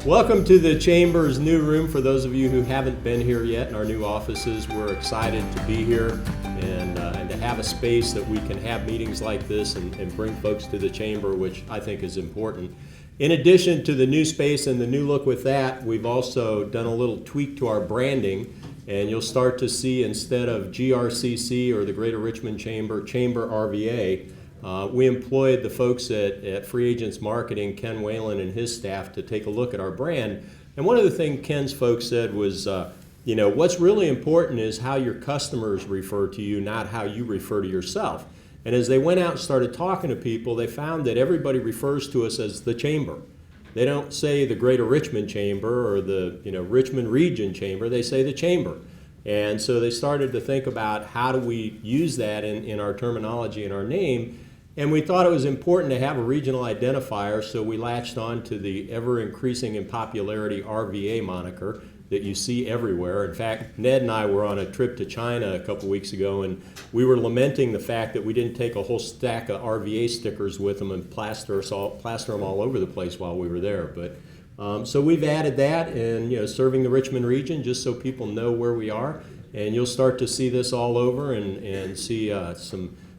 Welcome to the Chamber's new room. For those of you who haven't been here yet in our new offices, we're excited to be here and to have a space that we can have meetings like this and bring folks to the Chamber, which I think is important. In addition to the new space and the new look with that, we've also done a little tweak to our branding, and you'll start to see, instead of GRCC or the Greater Richmond Chamber, ChamberRVA. We employed the folks at Free Agents Marketing, Ken Whalen and his staff, to take a look at our brand. And one of the things Ken's folks said was, what's really important is how your customers refer to you, not how you refer to yourself. And as they went out and started talking to people, they found that everybody refers to us as the Chamber. They don't say the Greater Richmond Chamber or the Richmond Region Chamber, they say the Chamber. And so they started to think about how do we use that in our terminology and our name. And we thought it was important to have a regional identifier, so we latched on to the ever-increasing in popularity RVA moniker that you see everywhere. In fact, Ned and I were on a trip to China a couple weeks ago, and we were lamenting the fact that we didn't take a whole stack of RVA stickers with them and plaster them all over the place while we were there. But so we've added that, and serving the Richmond region, just so people know where we are. And you'll start to see this all over and see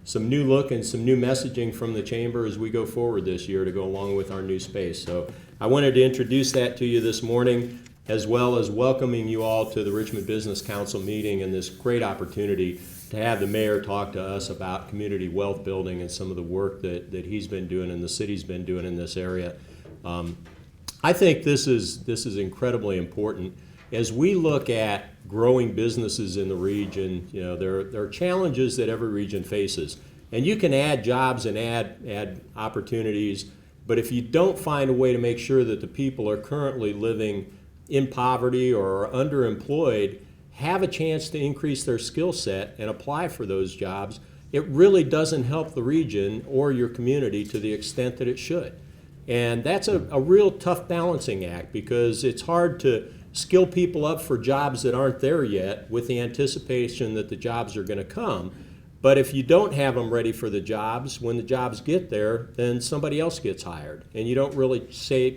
some new look and some new messaging from the Chamber as we go forward this year to go along with our new space. So I wanted to introduce that to you this morning, as well as welcoming you all to the Richmond Business Council meeting and this great opportunity to have the mayor talk to us about community wealth building and some of the work that he's been doing and the city's been doing in this area. I think this is incredibly important. As we look at growing businesses in the region, there are challenges that every region faces. And you can add jobs and add opportunities, but if you don't find a way to make sure that the people are currently living in poverty or are underemployed have a chance to increase their skill set and apply for those jobs, it really doesn't help the region or your community to the extent that it should. And that's a real tough balancing act, because it's hard to skill people up for jobs that aren't there yet with the anticipation that the jobs are going to come. But if you don't have them ready for the jobs, when the jobs get there, then somebody else gets hired. And you don't really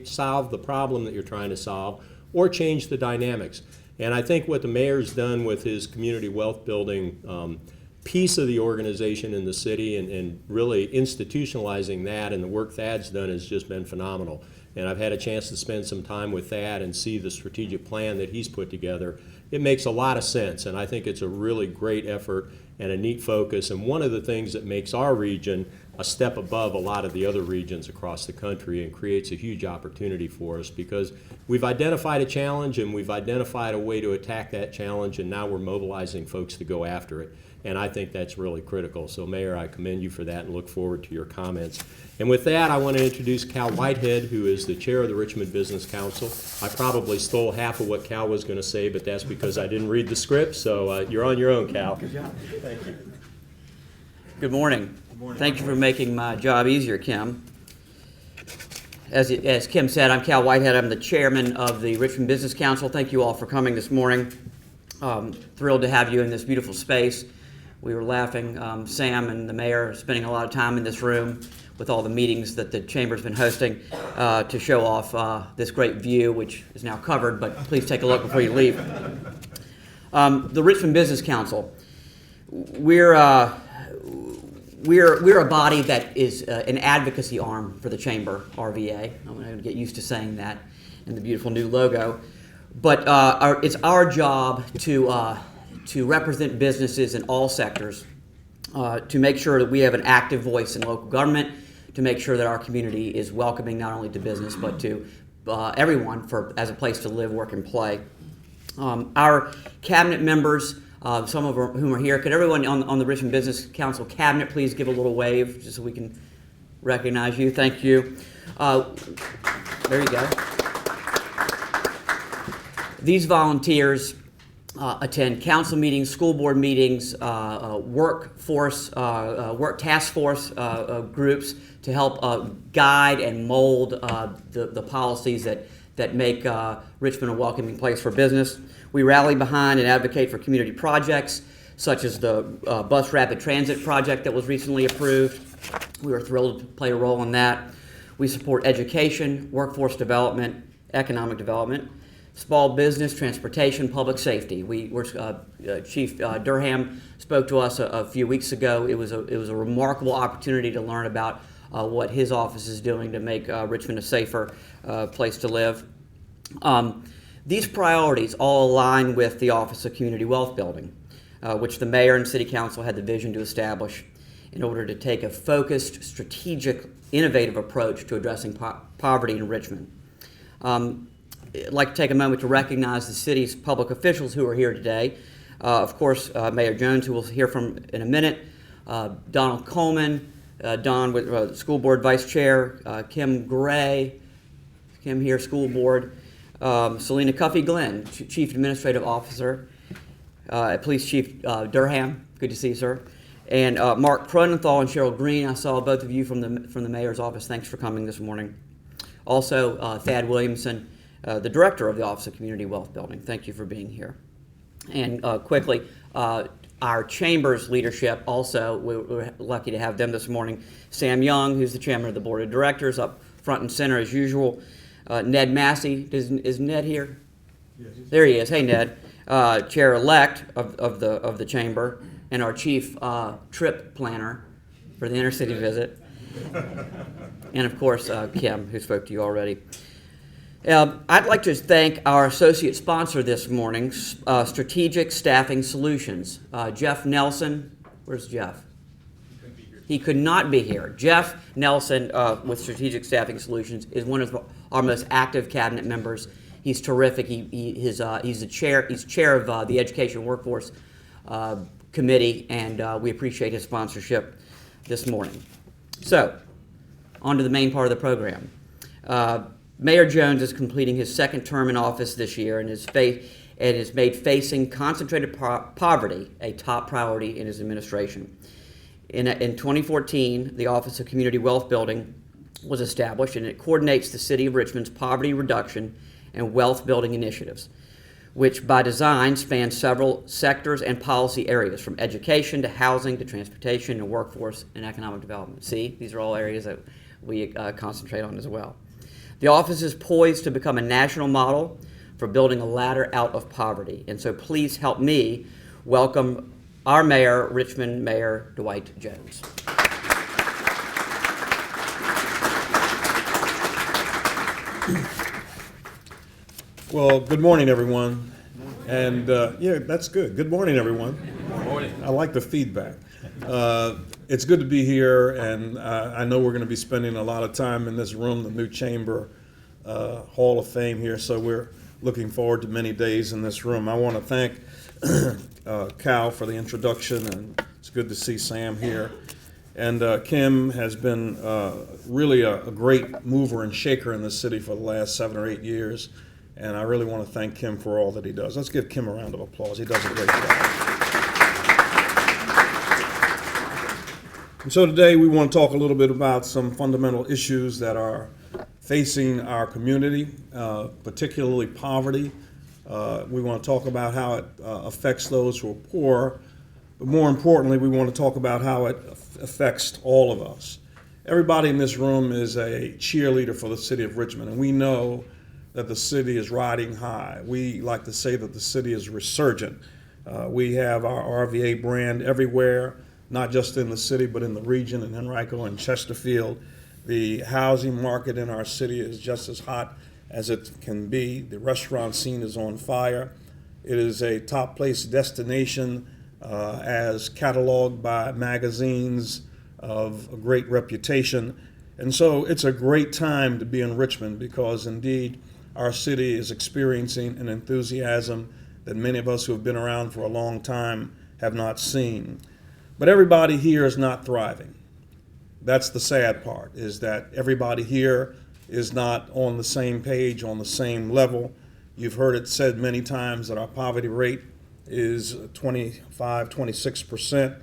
solve the problem that you're trying to solve or change the dynamics. And I think what the mayor's done with his community wealth building piece of the organization in the city and really institutionalizing that, and the work Thad's done, has just been phenomenal. And I've had a chance to spend some time with Thad and see the strategic plan that he's put together. It makes a lot of sense, and I think it's a really great effort and a neat focus, and one of the things that makes our region a step above a lot of the other regions across the country and creates a huge opportunity for us, because we've identified a challenge and we've identified a way to attack that challenge, and now we're mobilizing folks to go after it. And I think that's really critical. So, Mayor, I commend you for that and look forward to your comments. And with that, I want to introduce Cal Whitehead, who is the chair of the Richmond Business Council. I probably stole half of what Cal was going to say, but that's because I didn't read the script. So you're on your own, Cal. Good job. Thank you. Good morning. Good morning. Thank you for making my job easier, Kim. As Kim said, I'm Cal Whitehead. I'm the chairman of the Richmond Business Council. Thank you all for coming this morning. Thrilled to have you in this beautiful space. We were laughing, Sam and the mayor are spending a lot of time in this room with all the meetings that the Chamber's been hosting to show off this great view, which is now covered, but please take a look before you leave. The Richmond Business Council, we're a body that is an advocacy arm for the Chamber RVA. I'm going to get used to saying that in the beautiful new logo. But it's our job to represent businesses in all sectors, to make sure that we have an active voice in local government, to make sure that our community is welcoming not only to business but to everyone as a place to live, work, and play. Our cabinet members, some of whom are here, could everyone on the Richmond Business Council cabinet please give a little wave just so we can recognize you? Thank you. There you go. These volunteers attend council meetings, school board meetings, work task force groups to help guide and mold the policies that make Richmond a welcoming place for business. We rally behind and advocate for community projects, such as the bus rapid transit project that was recently approved. We were thrilled to play a role in that. We support education, workforce development, economic development, small business, transportation, public safety. Chief Durham spoke to us a few weeks ago. It was a remarkable opportunity to learn about what his office is doing to make Richmond a safer place to live. These priorities all align with the Office of Community Wealth Building, which the mayor and city council had the vision to establish in order to take a focused, strategic, innovative approach to addressing poverty in Richmond. I'd like to take a moment to recognize the city's public officials who are here today. Of course, Mayor Jones, who we'll hear from in a minute, Donald Coleman, Don with School Board Vice Chair, Kim Gray, Kim here, School Board, Selena Cuffey-Glenn, Chief Administrative Officer, Police Chief Durham, good to see you, sir, and Mark Cronenthal and Cheryl Green. I saw both of you from the mayor's office. Thanks for coming this morning. Also, Thad Williamson, the director of the Office of Community Wealth Building. Thank you for being here. And quickly, our chamber's leadership also, we're lucky to have them this morning. Sam Young, who's the chairman of the board of directors, up front and center as usual. Ned Massey, is Ned here? Yes. There he is. Hey, Ned, chair-elect of the chamber, and our chief trip planner for the inner-city visit. And of course, Kim, who spoke to you already. I'd like to thank our associate sponsor this morning, Strategic Staffing Solutions. Jeff Nelson, where's Jeff? He could not be here. Jeff Nelson with Strategic Staffing Solutions is one of our most active cabinet members. He's terrific. He's chair of the Education Workforce Committee, and we appreciate his sponsorship this morning. So, on to the main part of the program. Mayor Jones is completing his second term in office this year and has made facing concentrated poverty a top priority in his administration. In 2014, the Office of Community Wealth Building was established, and it coordinates the City of Richmond's poverty reduction and wealth building initiatives, which by design span several sectors and policy areas, from education to housing to transportation and workforce and economic development. See, these are all areas that we concentrate on as well. The office is poised to become a national model for building a ladder out of poverty. And so please help me welcome our mayor, Richmond Mayor Dwight Jones. Well, good morning, everyone. And yeah, that's good. Good morning, everyone. Good morning. I like the feedback. It's good to be here, and I know we're going to be spending a lot of time in this room, the new Chamber Hall of Fame here, so we're looking forward to many days in this room. I want to thank Cal for the introduction, and it's good to see Sam here. And Kim has been really a great mover and shaker in the city for the last 7 or 8 years, and I really want to thank Kim for all that he does. Let's give Kim a round of applause. He does a great job. And so today we want to talk a little bit about some fundamental issues that are facing our community, particularly poverty. We want to talk about how it affects those who are poor, but more importantly, we want to talk about how it affects all of us. Everybody in this room is a cheerleader for the city of Richmond, and we know that the city is riding high. We like to say that the city is resurgent. We have our RVA brand everywhere, not just in the city, but in the region, in Henrico and Chesterfield. The housing market in our city is just as hot as it can be. The restaurant scene is on fire. It is a top place destination as cataloged by magazines of a great reputation. And so it's a great time to be in Richmond, because indeed our city is experiencing an enthusiasm that many of us who have been around for a long time have not seen. But everybody here is not thriving. That's the sad part, is that everybody here is not on the same page, on the same level. You've heard it said many times that our poverty rate is 26%,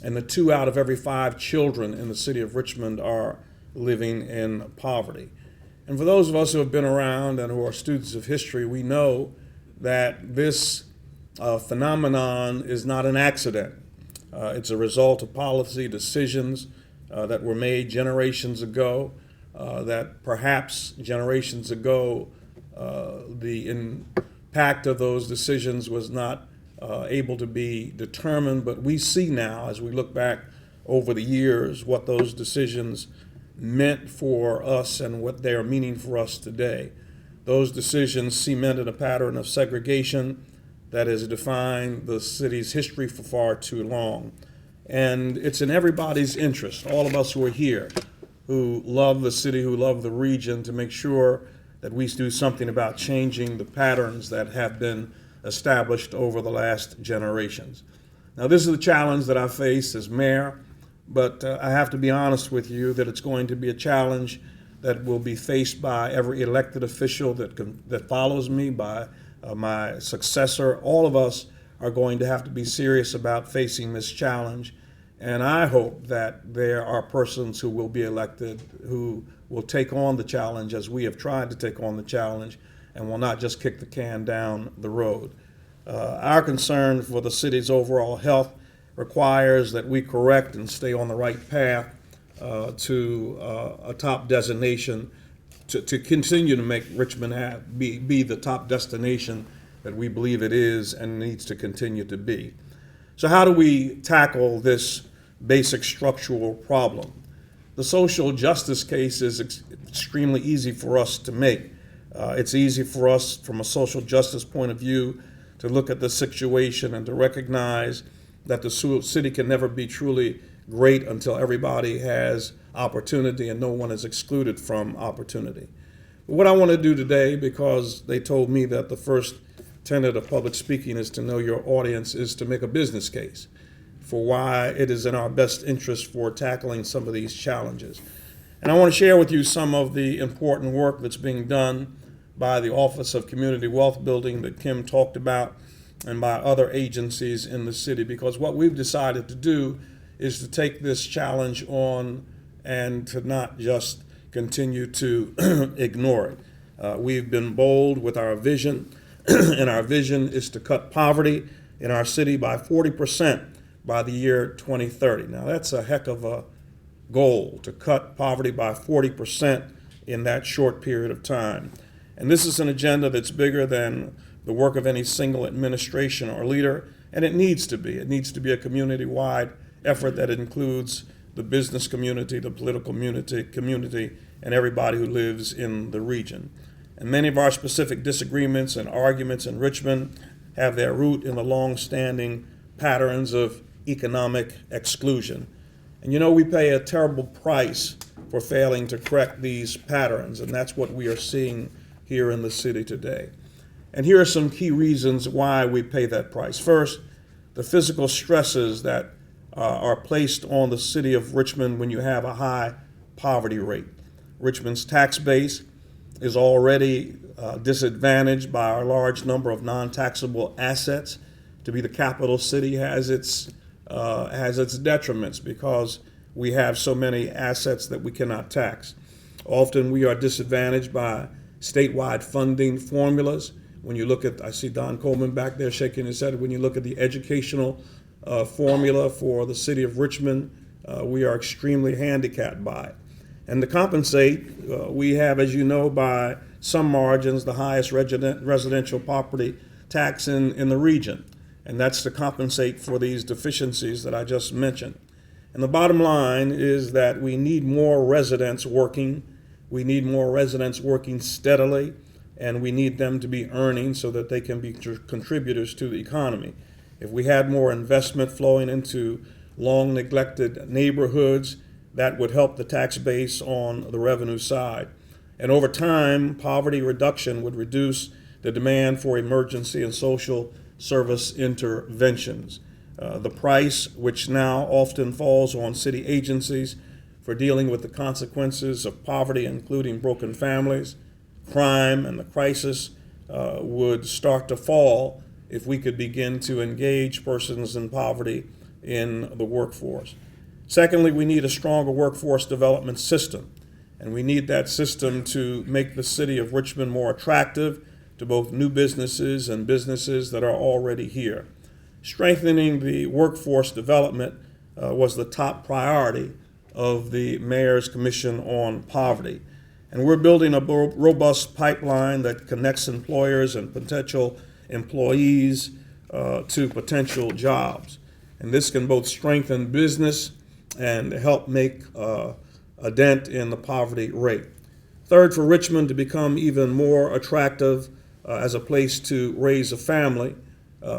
and the 2 out of every 5 children in the city of Richmond are living in poverty. And for those of us who have been around and who are students of history, we know that this phenomenon is not an accident. It's a result of policy decisions that were made generations ago, that perhaps generations ago The impact of those decisions was not able to be determined, but we see now, as we look back over the years, what those decisions meant for us and what they are meaning for us today. Those decisions cemented a pattern of segregation that has defined the city's history for far too long. And it's in everybody's interest, all of us who are here, who love the city, who love the region, to make sure that we do something about changing the patterns that have been established over the last generations. Now, this is the challenge that I face as mayor, but I have to be honest with you that it's going to be a challenge that will be faced by every elected official that follows me, by my successor. All of us are going to have to be serious about facing this challenge. And I hope that there are persons who will be elected who will take on the challenge as we have tried to take on the challenge and will not just kick the can down the road. Our concern for the city's overall health requires that we correct and stay on the right path to a top designation to continue to make Richmond be the top destination that we believe it is and needs to continue to be. So how do we tackle this basic structural problem? The social justice case is extremely easy for us to make. It's easy for us from a social justice point of view to look at the situation and to recognize that the city can never be truly great until everybody has opportunity and no one is excluded from opportunity. But what I want to do today, because they told me that the first tenet of public speaking is to know your audience, is to make a business case for why it is in our best interest for tackling some of these challenges. And I want to share with you some of the important work that's being done by the Office of Community Wealth Building that Kim talked about and by other agencies in the city, because what we've decided to do is to take this challenge on and to not just continue to ignore it. We've been bold with our vision, and our vision is to cut poverty in our city by 40% by the year 2030. Now, that's a heck of a goal, to cut poverty by 40% in that short period of time. And this is an agenda that's bigger than the work of any single administration or leader, and it needs to be. It needs to be a community-wide effort that includes the business community, the political community, and everybody who lives in the region. And many of our specific disagreements and arguments in Richmond have their root in the long-standing patterns of economic exclusion. And you know, we pay a terrible price for failing to correct these patterns, and that's what we are seeing here in the city today. And here are some key reasons why we pay that price. First, the physical stresses that are placed on the city of Richmond when you have a high poverty rate. Richmond's tax base is already disadvantaged by our large number of non-taxable assets. To be the capital city has its detriments because we have so many assets that we cannot tax. Often we are disadvantaged by statewide funding formulas. When you look at, I see Don Coleman back there shaking his head, when you look at the educational formula for the city of Richmond, we are extremely handicapped by it. And to compensate, we have, as you know, by some margins, the highest residential property tax in the region. And that's to compensate for these deficiencies that I just mentioned. And the bottom line is that we need more residents working. We need more residents working steadily, and we need them to be earning so that they can be contributors to the economy. If we had more investment flowing into long neglected neighborhoods, that would help the tax base on the revenue side. And over time, poverty reduction would reduce the demand for emergency and social service interventions. The price, which now often falls on city agencies for dealing with the consequences of poverty, including broken families, crime, and the crisis, would start to fall if we could begin to engage persons in poverty in the workforce. Secondly, we need a stronger workforce development system, and we need that system to make the city of Richmond more attractive to both new businesses and businesses that are already here. Strengthening the workforce development was the top priority of the Mayor's Commission on Poverty. And we're building a robust pipeline that connects employers and potential employees to potential jobs. And this can both strengthen business and help make a dent in the poverty rate. Third, for Richmond to become even more attractive as a place to raise a family,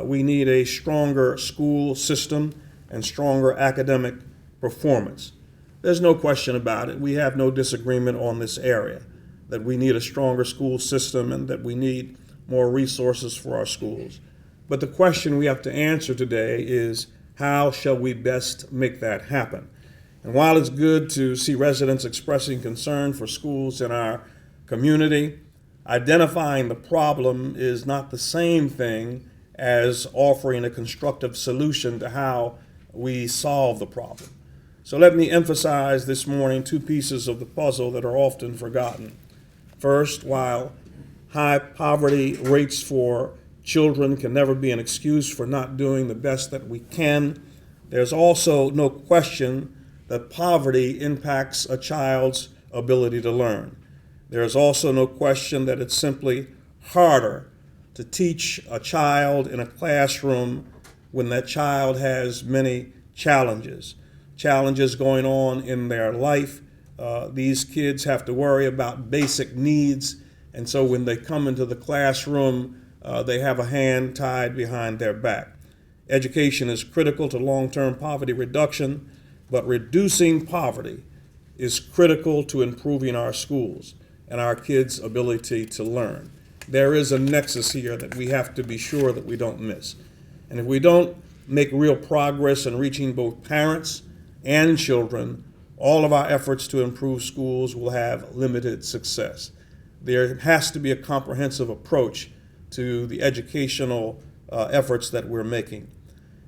we need a stronger school system and stronger academic performance. There's no question about it. We have no disagreement on this area, that we need a stronger school system and that we need more resources for our schools. But the question we have to answer today is, how shall we best make that happen? And while it's good to see residents expressing concern for schools in our community, identifying the problem is not the same thing as offering a constructive solution to how we solve the problem. So let me emphasize this morning two pieces of the puzzle that are often forgotten. First, while high poverty rates for children can never be an excuse for not doing the best that we can, there's also no question that poverty impacts a child's ability to learn. There is also no question that it's simply harder to teach a child in a classroom when that child has many challenges going on in their life. These kids have to worry about basic needs, and so when they come into the classroom, they have a hand tied behind their back. Education is critical to long-term poverty reduction, but reducing poverty is critical to improving our schools and our kids' ability to learn. There is a nexus here that we have to be sure that we don't miss. And if we don't make real progress in reaching both parents and children, all of our efforts to improve schools will have limited success. There has to be a comprehensive approach to the educational efforts that we're making.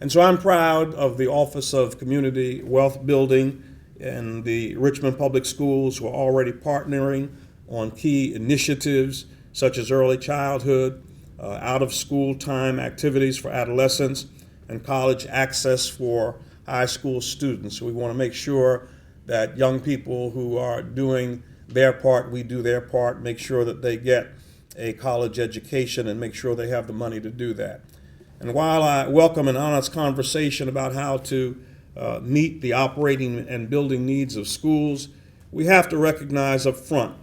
And so I'm proud of the Office of Community Wealth Building and the Richmond Public Schools, who are already partnering on key initiatives such as early childhood, out-of-school time activities for adolescents, and college access for high school students. We want to make sure that young people who are doing their part, we do their part, make sure that they get a college education and make sure they have the money to do that. And while I welcome an honest conversation about how to meet the operating and building needs of schools, we have to recognize up front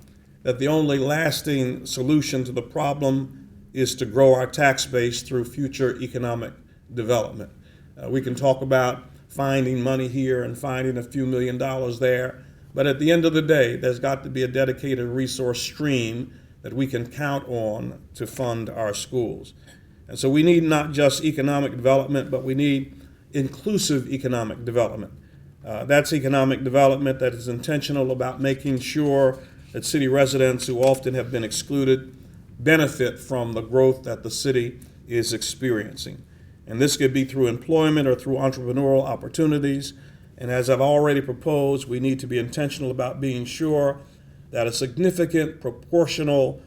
that the only lasting solution to the problem is to grow our tax base through future economic development. We can talk about finding money here and finding a few $1 million there, but at the end of the day, there's got to be a dedicated resource stream that we can count on to fund our schools. And so we need not just economic development, but we need inclusive economic development. That's economic development that is intentional about making sure that city residents who often have been excluded benefit from the growth that the city is experiencing. And this could be through employment or through entrepreneurial opportunities. And as I've already proposed, we need to be intentional about being sure that a significant proportional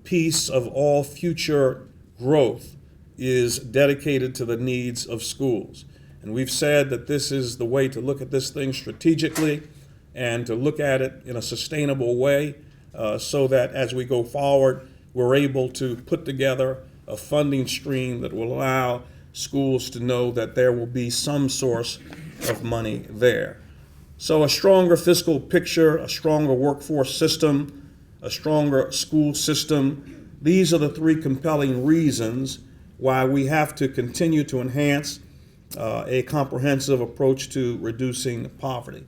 piece of all future growth is dedicated to the needs of schools. And we've said that this is the way to look at this thing strategically and to look at it in a sustainable way so that as we go forward, we're able to put together a funding stream that will allow schools to know that there will be some source of money there. So a stronger fiscal picture, a stronger workforce system, a stronger school system, these are the three compelling reasons why we have to continue to enhance a comprehensive approach to reducing poverty.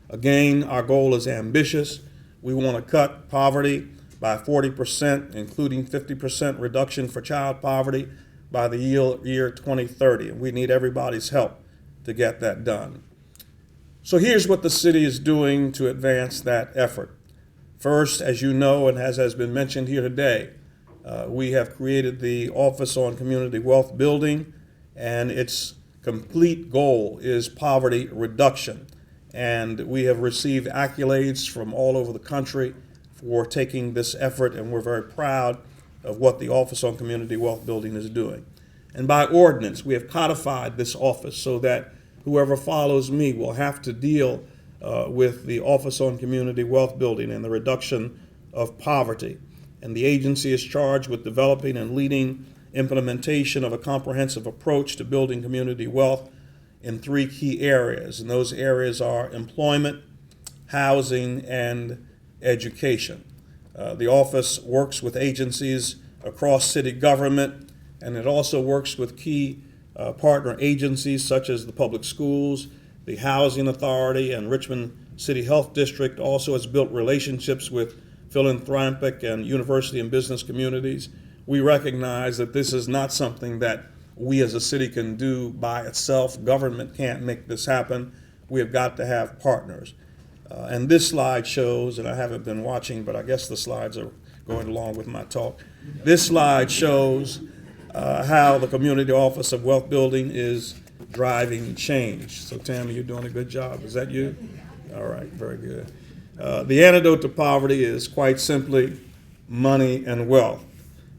Again, our goal is ambitious. We want to cut poverty by 40%, including 50% reduction for child poverty by the year 2030. And we need everybody's help to get that done. So here's what the city is doing to advance that effort. First, as you know, and as has been mentioned here today, we have created the Office on Community Wealth Building, and its complete goal is poverty reduction. And we have received accolades from all over the country for taking this effort, and we're very proud of what the Office on Community Wealth Building is doing. And by ordinance, we have codified this office so that whoever follows me will have to deal with the Office on Community Wealth Building and the reduction of poverty. And the agency is charged with developing and leading implementation of a comprehensive approach to building community wealth in 3 key areas. And those areas are employment, housing, and education. The office works with agencies across city government, and it also works with key partner agencies such as the public schools, the Housing Authority, and Richmond City Health District. Also has built relationships with philanthropic and university and business communities. We recognize that this is not something that we as a city can do by itself. Government can't make this happen. We have got to have partners. And this slide shows, and I haven't been watching, but I guess the slides are going along with my talk. This slide shows how the Community Office of Wealth Building is driving change. So Tammy, you're doing a good job. Is that you? All right, very good. The antidote to poverty is quite simply money and wealth.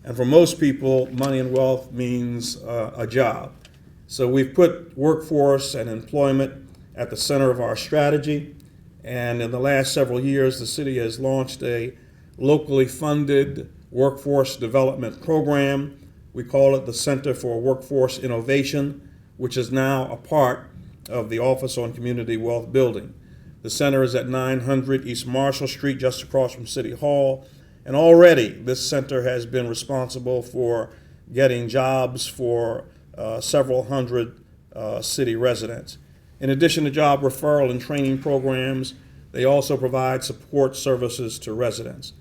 And for most people, money and wealth means a job. So we've put workforce and employment at the center of our strategy. And in the last several years, the city has launched a locally funded workforce development program. We call it the Center for Workforce Innovation, which is now a part of the Office on Community Wealth Building. The center is at 900 East Marshall Street, just across from City Hall. And already this center has been responsible for getting jobs for several hundred city residents. In addition to job referral and training programs, they also provide support services to residents.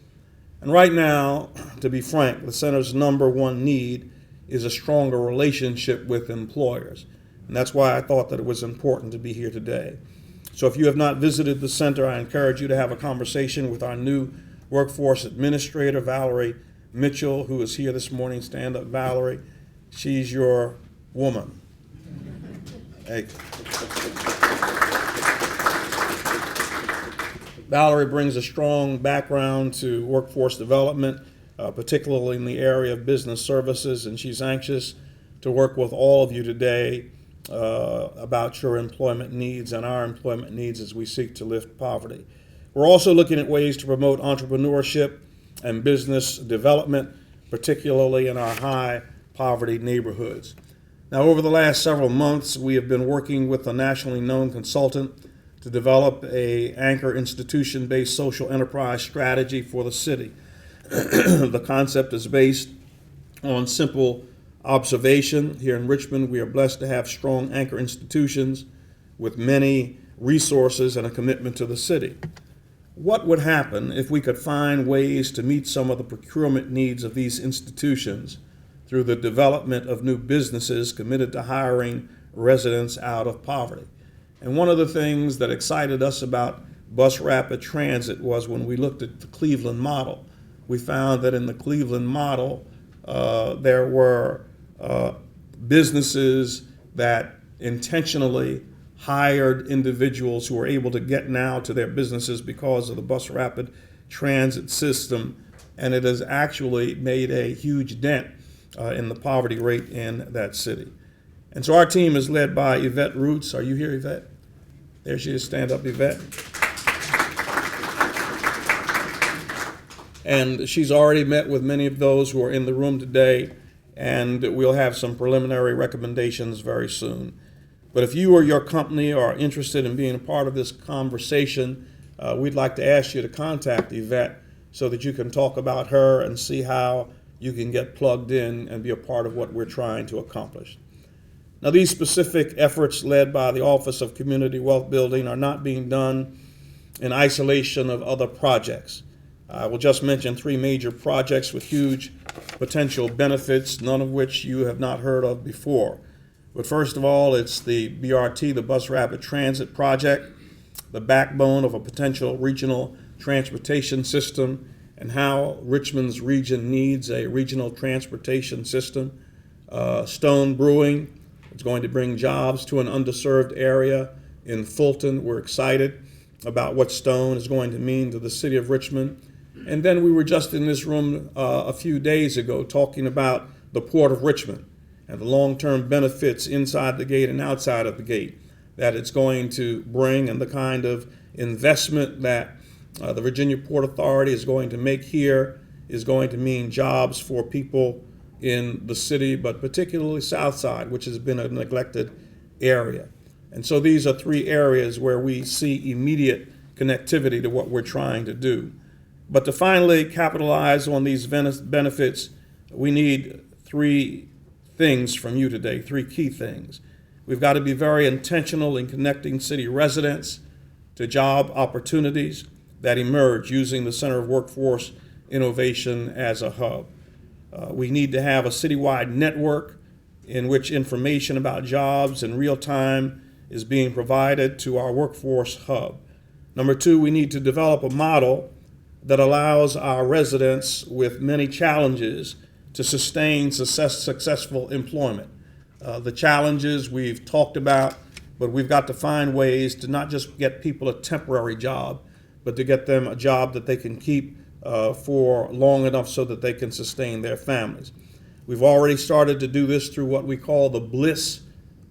And right now, to be frank, the center's #1 need is a stronger relationship with employers. And that's why I thought that it was important to be here today. So if you have not visited the center, I encourage you to have a conversation with our new workforce administrator, Valerie Mitchell, who is here this morning. Stand up, Valerie. She's your woman. Hey. Valerie brings a strong background to workforce development, particularly in the area of business services, and she's anxious to work with all of you today about your employment needs and our employment needs as we seek to lift poverty. We're also looking at ways to promote entrepreneurship and business development, particularly in our high poverty neighborhoods. Now, over the last several months, we have been working with a nationally known consultant to develop an anchor institution-based social enterprise strategy for the city. The concept is based on simple observation. Here in Richmond, we are blessed to have strong anchor institutions with many resources and a commitment to the city. What would happen if we could find ways to meet some of the procurement needs of these institutions through the development of new businesses committed to hiring residents out of poverty? And one of the things that excited us about bus rapid transit was when we looked at the Cleveland model. We found that in the Cleveland model, there were businesses that intentionally hired individuals who were able to get now to their businesses because of the bus rapid transit system, and it has actually made a huge dent in the poverty rate in that city. And so our team is led by Yvette Roots. Are you here, Yvette? There she is. Stand up, Yvette. And she's already met with many of those who are in the room today, and we'll have some preliminary recommendations very soon. But if you or your company are interested in being a part of this conversation, we'd like to ask you to contact Yvette so that you can talk about her and see how you can get plugged in and be a part of what we're trying to accomplish. Now, these specific efforts led by the Office of Community Wealth Building are not being done in isolation of other projects. I will just mention 3 major projects with huge potential benefits, none of which you have not heard of before. But first of all, it's the BRT, the Bus Rapid Transit Project, the backbone of a potential regional transportation system, and how Richmond's region needs a regional transportation system. Stone Brewing is going to bring jobs to an underserved area in Fulton. We're excited about what Stone is going to mean to the city of Richmond. And then we were just in this room a few days ago talking about the Port of Richmond and the long-term benefits inside the gate and outside of the gate that it's going to bring, and the kind of investment that the Virginia Port Authority is going to make here is going to mean jobs for people in the city, but particularly South Side, which has been a neglected area. And so these are three areas where we see immediate connectivity to what we're trying to do. But to finally capitalize on these benefits, we need three things from you today, three key things. We've got to be very intentional in connecting city residents to job opportunities that emerge using the Center of Workforce Innovation as a hub. We need to have a citywide network in which information about jobs in real time is being provided to our workforce hub. Number two, we need to develop a model that allows our residents with many challenges to sustain successful employment. The challenges we've talked about, but we've got to find ways to not just get people a temporary job, but to get them a job that they can keep for long enough so that they can sustain their families. We've already started to do this through what we call the BLISS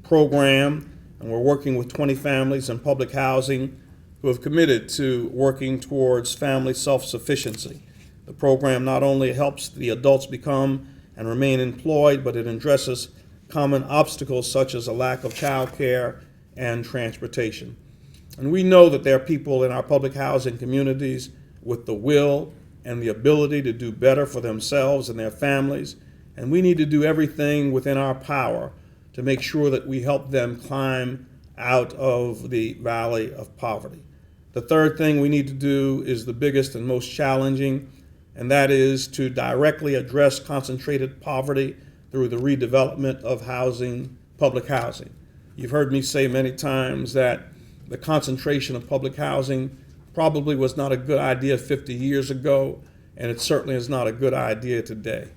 program, and we're working with 20 families in public housing who have committed to working towards family self-sufficiency. The program not only helps the adults become and remain employed, but it addresses common obstacles such as a lack of child care and transportation. And we know that there are people in our public housing communities with the will and the ability to do better for themselves and their families, and we need to do everything within our power to make sure that we help them climb out of the valley of poverty. The third thing we need to do is the biggest and most challenging, and that is to directly address concentrated poverty through the redevelopment of housing, public housing. You've heard me say many times that the concentration of public housing probably was not a good idea 50 years ago, and it certainly is not a good idea today.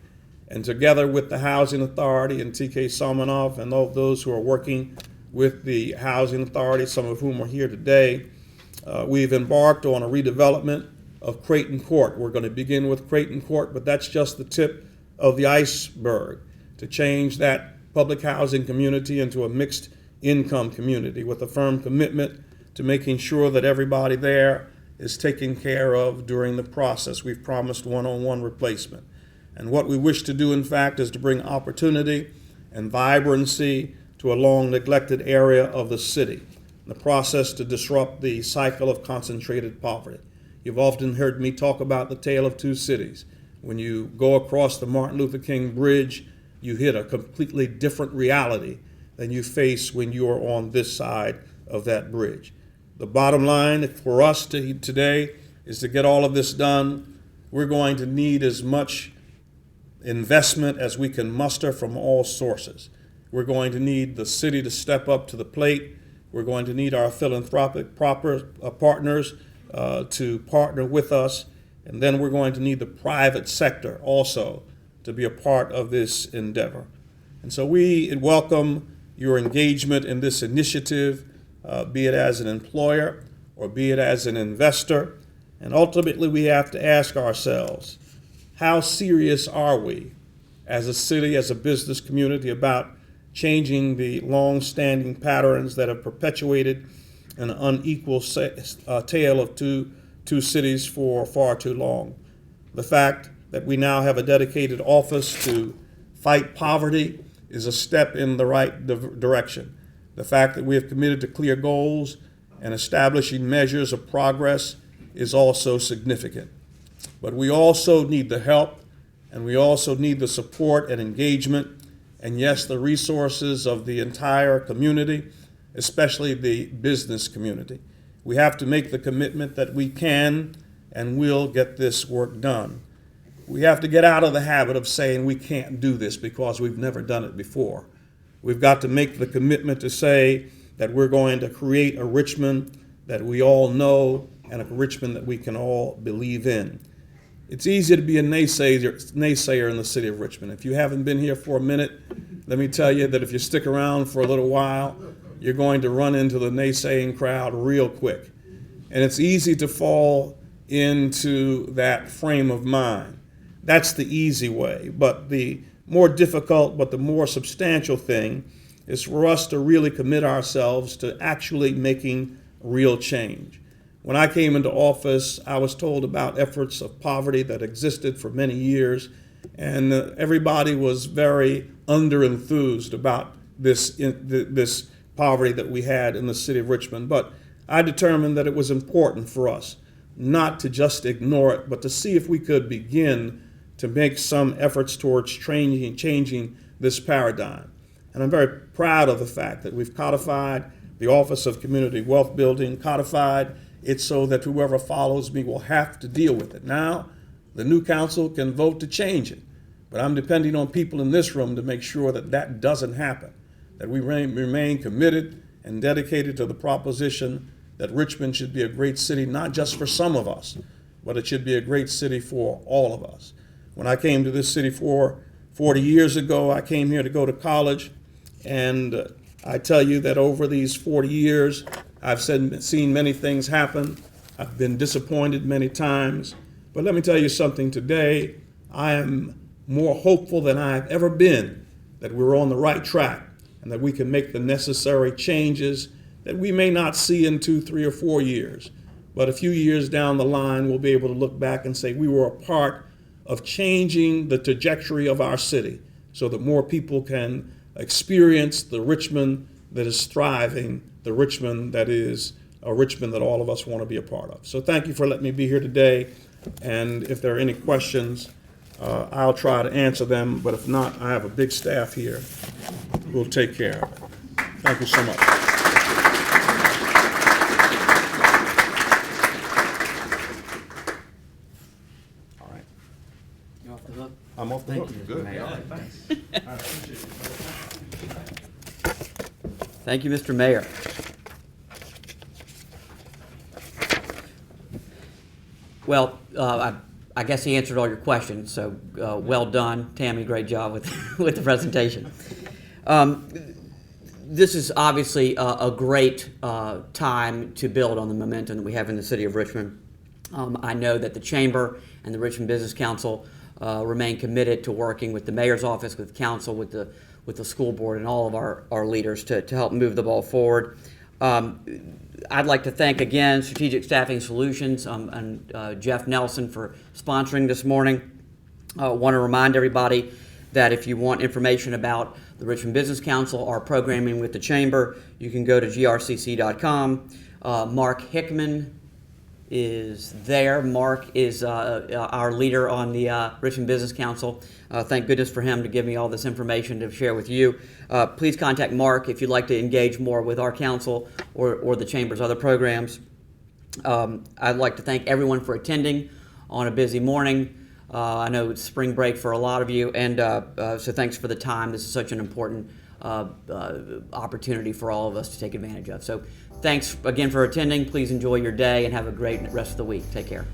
And together with the Housing Authority and T.K. Salmanoff and all those who are working with the Housing Authority, some of whom are here today, we've embarked on a redevelopment of Creighton Court. We're going to begin with Creighton Court, but that's just the tip of the iceberg to change that public housing community into a mixed income community with a firm commitment to making sure that everybody there is taken care of during the process. We've promised one-on-one replacement. And what we wish to do, in fact, is to bring opportunity and vibrancy to a long neglected area of the city, in the process to disrupt the cycle of concentrated poverty. You've often heard me talk about the tale of two cities. When you go across the Martin Luther King Bridge, you hit a completely different reality than you face when you are on this side of that bridge. The bottom line for us today is to get all of this done, we're going to need as much investment as we can muster from all sources. We're going to need the city to step up to the plate. We're going to need our philanthropic partners to partner with us. And then we're going to need the private sector also to be a part of this endeavor. And so we welcome your engagement in this initiative, be it as an employer or be it as an investor. And ultimately we have to ask ourselves, how serious are we as a city, as a business community about changing the long-standing patterns that have perpetuated an unequal tale of two cities for far too long? The fact that we now have a dedicated office to fight poverty is a step in the right direction. The fact that we have committed to clear goals and establishing measures of progress is also significant. But we also need the help, and we also need the support and engagement, and yes, the resources of the entire community, especially the business community. We have to make the commitment that we can and will get this work done. We have to get out of the habit of saying we can't do this because we've never done it before. We've got to make the commitment to say that we're going to create a Richmond that we all know and a Richmond that we can all believe in. It's easy to be a naysayer in the city of Richmond. If you haven't been here for a minute, let me tell you that if you stick around for a little while, you're going to run into the naysaying crowd real quick. And it's easy to fall into that frame of mind. That's the easy way. But the more difficult, but the more substantial thing is for us to really commit ourselves to actually making real change. When I came into office, I was told about efforts of poverty that existed for many years, and everybody was very under-enthused about this poverty that we had in the city of Richmond. But I determined that it was important for us not to just ignore it, but to see if we could begin to make some efforts towards changing this paradigm. And I'm very proud of the fact that we've codified the Office of Community Wealth Building, codified it so that whoever follows me will have to deal with it. Now, the new council can vote to change it, but I'm depending on people in this room to make sure that that doesn't happen, that we remain committed and dedicated to the proposition that Richmond should be a great city, not just for some of us, but it should be a great city for all of us. When I came to this city 40 years ago, I came here to go to college, and I tell you that over these 40 years, I've seen many things happen. I've been disappointed many times. But let me tell you something today. I am more hopeful than I've ever been that we're on the right track and that we can make the necessary changes that we may not see in 2, 3, or 4 years. But a few years down the line, we'll be able to look back and say we were a part of changing the trajectory of our city so that more people can experience the Richmond that is thriving, the Richmond that is a Richmond that all of us want to be a part of. So thank you for letting me be here today. And if there are any questions, I'll try to answer them. But if not, I have a big staff here who will take care of it. Thank you so much. All right. You off the hook? I'm off the hook. Good. Thank you, Mr. Mayor. Well, I guess he answered all your questions, so well done. Tammy, great job with, with the presentation. This is obviously a great time to build on the momentum that we have in the city of Richmond. I know that the Chamber and the Richmond Business Council remain committed to working with the mayor's office, with council, with the school board, and all of our leaders to help move the ball forward. I'd like to thank again Strategic Staffing Solutions and Jeff Nelson for sponsoring this morning. I want to remind everybody that if you want information about the Richmond Business Council, our programming with the Chamber, you can go to grcc.com. Mark Hickman is there. Mark is our leader on the Richmond Business Council. Thank goodness for him to give me all this information to share with you. Please contact Mark if you'd like to engage more with our council or the Chamber's other programs. I'd like to thank everyone for attending on a busy morning. I know it's spring break for a lot of you, and so thanks for the time. This is such an important opportunity for all of us to take advantage of. So thanks again for attending. Please enjoy your day and have a great rest of the week. Take care.